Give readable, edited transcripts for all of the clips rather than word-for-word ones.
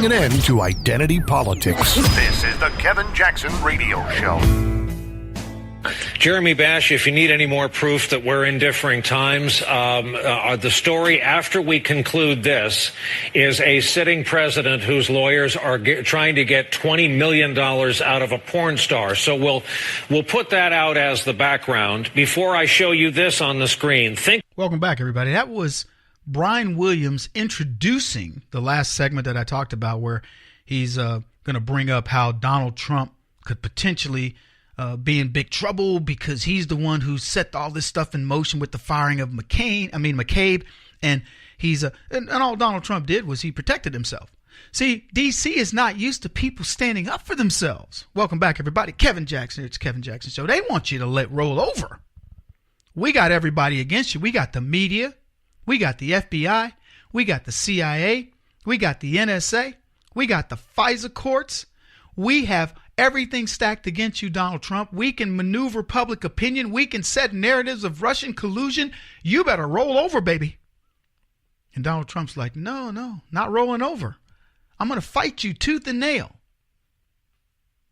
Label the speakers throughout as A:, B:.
A: putting an end to identity politics. This is the Kevin Jackson Radio Show.
B: Jeremy Bash, if you need any more proof that we're in differing times, the story after we conclude this is a sitting president whose lawyers are trying to get $20 million out of a porn star. So we'll put that out as the background. Before I show you this on the screen,
C: Welcome back, everybody. That was Brian Williams introducing the last segment that I talked about, where he's going to bring up how Donald Trump could potentially be in big trouble because he's the one who set all this stuff in motion with the firing of McCabe. And and all Donald Trump did was he protected himself. See, D.C. is not used to people standing up for themselves. Welcome back, everybody. Kevin Jackson. It's Kevin Jackson Show. They want you to roll over. We got everybody against you. We got the media. We got the FBI. We got the CIA. We got the NSA. We got the FISA courts. We have everything stacked against you, Donald Trump. We can maneuver public opinion. We can set narratives of Russian collusion. You better roll over, baby. And Donald Trump's like, no, not rolling over. I'm going to fight you tooth and nail.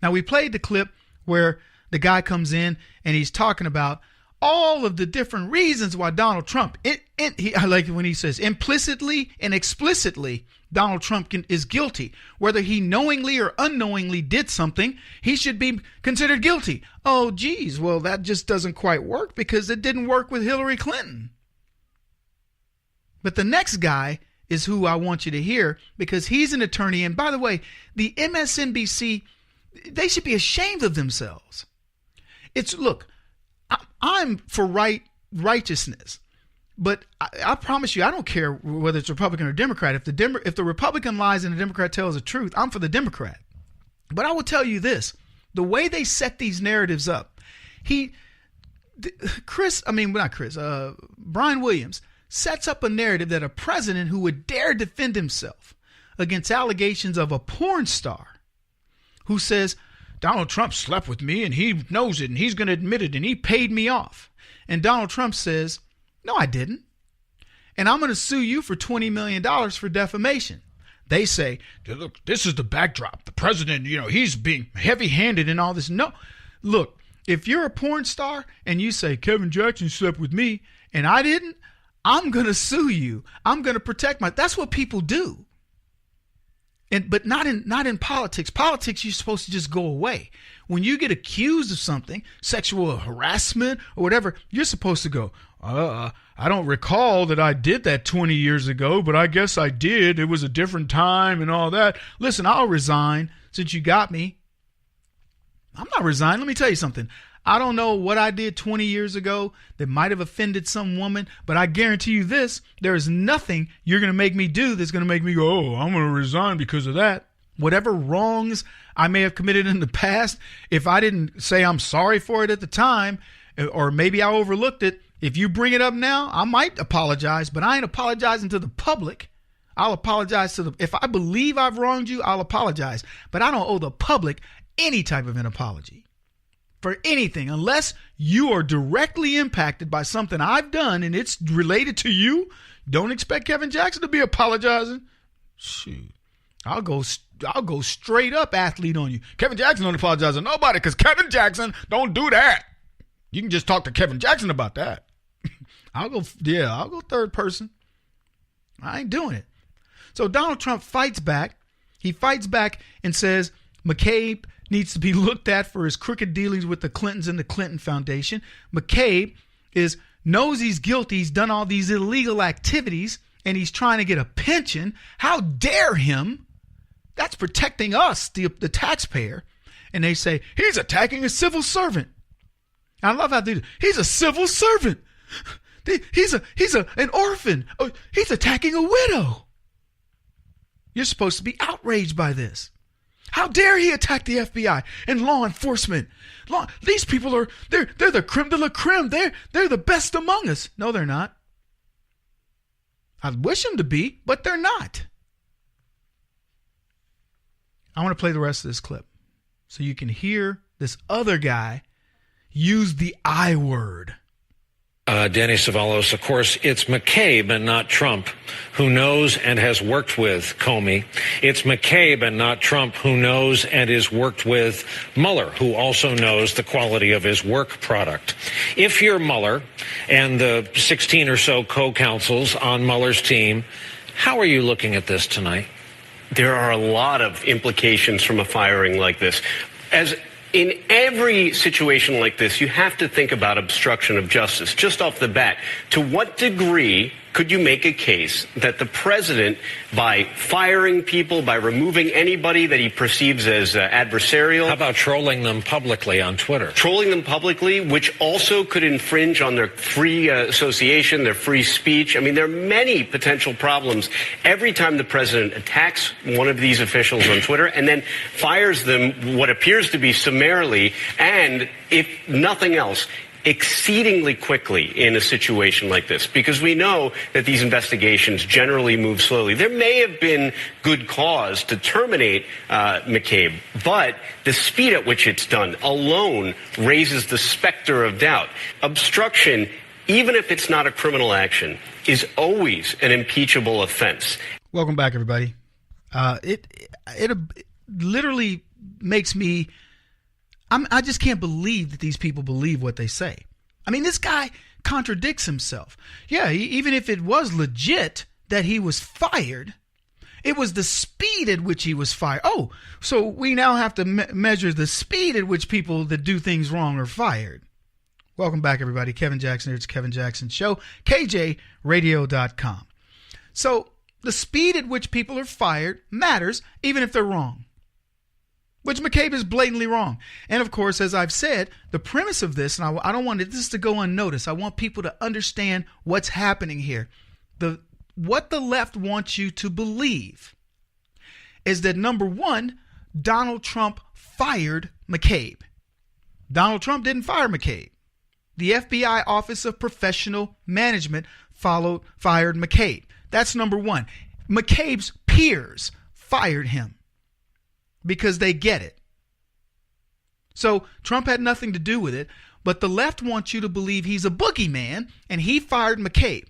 C: Now, we played the clip where the guy comes in and he's talking about all of the different reasons why Donald Trump, I like it when he says implicitly and explicitly, Donald Trump is guilty. Whether he knowingly or unknowingly did something, he should be considered guilty. Oh, geez, well, that just doesn't quite work because it didn't work with Hillary Clinton. But the next guy is who I want you to hear, because he's an attorney. And by the way, the MSNBC, they should be ashamed of themselves. Look, I'm for righteousness, but I promise you, I don't care whether it's Republican or Democrat. If the Republican lies and the Democrat tells the truth, I'm for the Democrat. But I will tell you this: the way they set these narratives up, Brian Williams sets up a narrative that a president who would dare defend himself against allegations of a porn star who says, Donald Trump slept with me and he knows it and he's going to admit it and he paid me off. And Donald Trump says, no, I didn't. And I'm going to sue you for $20 million for defamation. They say, look, this is the backdrop. The president, he's being heavy-handed and all this. No, look, if you're a porn star and you say Kevin Jackson slept with me and I didn't, I'm going to sue you. I'm going to protect that's what people do. But not in politics. Politics, you're supposed to just go away. When you get accused of something, sexual harassment or whatever, you're supposed to go, I don't recall that I did that 20 years ago, but I guess I did. It was a different time and all that. Listen, I'll resign since you got me. I'm not resigning. Let me tell you something. I don't know what I did 20 years ago that might have offended some woman, but I guarantee you this, there is nothing you're going to make me do that's going to make me go, oh, I'm going to resign because of that. Whatever wrongs I may have committed in the past, if I didn't say I'm sorry for it at the time, or maybe I overlooked it, if you bring it up now, I might apologize, but I ain't apologizing to the public. I'll apologize if I believe I've wronged you, I'll apologize, but I don't owe the public any type of an apology for anything, unless you are directly impacted by something I've done and it's related to you. Don't expect Kevin Jackson to be apologizing. Shoot, I'll go straight up athlete on you. Kevin Jackson don't apologize to nobody because Kevin Jackson don't do that. You can just talk to Kevin Jackson about that. I'll go third person. I ain't doing it. So Donald Trump fights back. He fights back and says McCabe needs to be looked at for his crooked dealings with the Clintons and the Clinton Foundation. McCabe knows he's guilty. He's done all these illegal activities and he's trying to get a pension. How dare him? That's protecting us, the taxpayer. And they say he's attacking a civil servant. I love how they do. He's a civil servant. He's an orphan. He's attacking a widow. You're supposed to be outraged by this. How dare he attack the FBI and law enforcement? These people they're the creme de la creme. They're the best among us. No, they're not. I wish them to be, but they're not. I want to play the rest of this clip so you can hear this other guy use the I word.
B: Danny Savalos, of course, it's McCabe and not Trump who knows and has worked with Comey. It's McCabe and not Trump who knows and is worked with Mueller, who also knows the quality of his work product. If you're Mueller and the 16 or so co-counsels on Mueller's team, how are you looking at this tonight?
D: There are a lot of implications from a firing like this. As in every situation like this, you have to think about obstruction of justice just off the bat. To what degree could you make a case that the president, by firing people, by removing anybody that he perceives as adversarial...
B: How about trolling them publicly on Twitter?
D: Trolling them publicly, which also could infringe on their free association, their free speech. I mean, there are many potential problems every time the president attacks one of these officials on Twitter and then fires them what appears to be summarily and, if nothing else, exceedingly quickly in a situation like this, because we know that these investigations generally move slowly. There may have been good cause to terminate McCabe, but the speed at which it's done alone raises the specter of doubt. Obstruction, even if it's not a criminal action, is always an impeachable offense.
C: Welcome back, everybody. It literally makes me... I just can't believe that these people believe what they say. I mean, this guy contradicts himself. Yeah, even if it was legit that he was fired, it was the speed at which he was fired. Oh, so we now have to measure the speed at which people that do things wrong are fired. Welcome back, everybody. Kevin Jackson here. It's Kevin Jackson Show, KJRadio.com. So the speed at which people are fired matters, even if they're wrong. Which McCabe is blatantly wrong. And of course, as I've said, the premise of this, and I don't want this to go unnoticed. I want people to understand what's happening here. What the left wants you to believe is that, number one, Donald Trump fired McCabe. Donald Trump didn't fire McCabe. The FBI Office of Professional Management fired McCabe. That's number one. McCabe's peers fired him, because they get it. So Trump had nothing to do with it, but the left wants you to believe he's a boogeyman and he fired McCabe.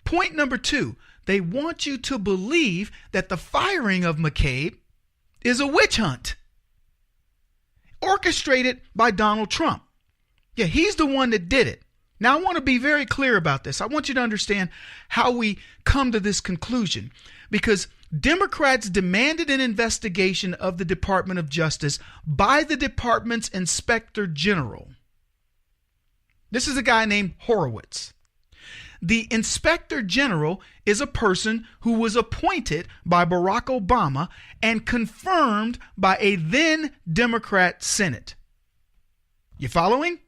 C: Point number two, they want you to believe that the firing of McCabe is a witch hunt orchestrated by Donald Trump. Yeah, he's the one that did it. Now, I want to be very clear about this. I want you to understand how we come to this conclusion, because Democrats demanded an investigation of the Department of Justice by the department's inspector general. This is a guy named Horowitz. The inspector general is a person who was appointed by Barack Obama and confirmed by a then Democrat Senate. You following?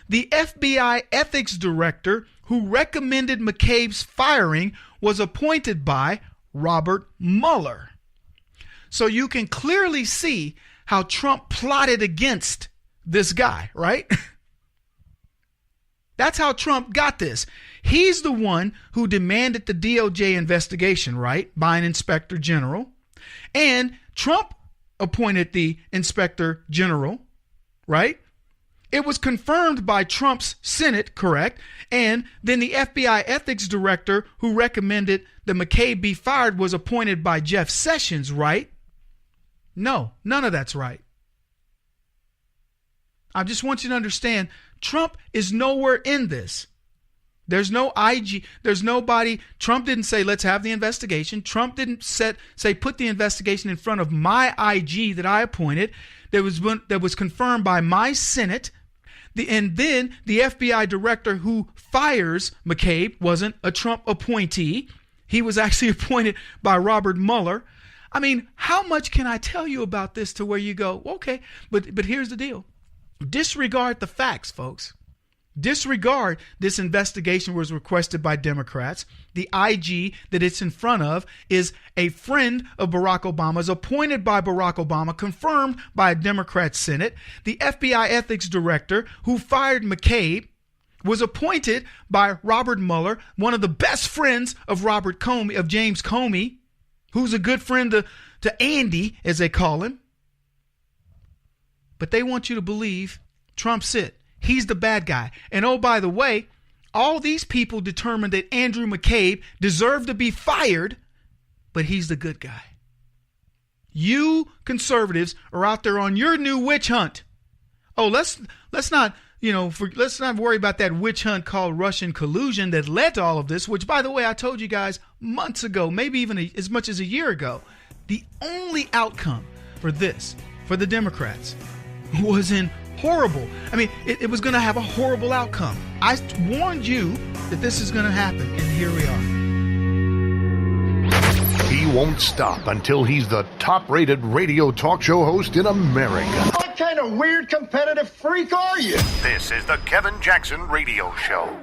C: The FBI ethics director who recommended McCabe's firing was appointed by Robert Mueller. So you can clearly see how Trump plotted against this guy, right? That's how Trump got this. He's the one who demanded the DOJ investigation, right, by an inspector general. And Trump appointed the inspector general, right? It was confirmed by Trump's Senate, correct? And then the FBI ethics director who recommended that McCabe be fired was appointed by Jeff Sessions, right? No, none of that's right. I just want you to understand, Trump is nowhere in this. There's no IG. There's nobody. Trump didn't say, let's have the investigation. Trump didn't say, put the investigation in front of my IG that I appointed. That was confirmed by my Senate. And then the FBI director who fires McCabe wasn't a Trump appointee. He was actually appointed by Robert Mueller. I mean, how much can I tell you about this to where you go, okay, but here's the deal. Disregard the facts, folks. Disregard this investigation was requested by Democrats. The IG that it's in front of is a friend of Barack Obama's, appointed by Barack Obama, confirmed by a Democrat Senate. The FBI ethics director who fired McCabe was appointed by Robert Mueller, one of the best friends of James Comey, who's a good friend to Andy, as they call him. But they want you to believe Trump's it. He's the bad guy. And oh, by the way, all these people determined that Andrew McCabe deserved to be fired, but he's the good guy. You conservatives are out there on your new witch hunt. Oh, let's not worry about that witch hunt called Russian collusion that led to all of this, which, by the way, I told you guys months ago, maybe even as much as a year ago, the only outcome for this, for the Democrats, was in horrible. I mean, it was going to have a horrible outcome. I warned you that this is going to happen, and here we are.
A: He won't stop until he's the top-rated radio talk show host in America.
E: What kind of weird competitive freak are you?
A: This is the Kevin Jackson Radio Show.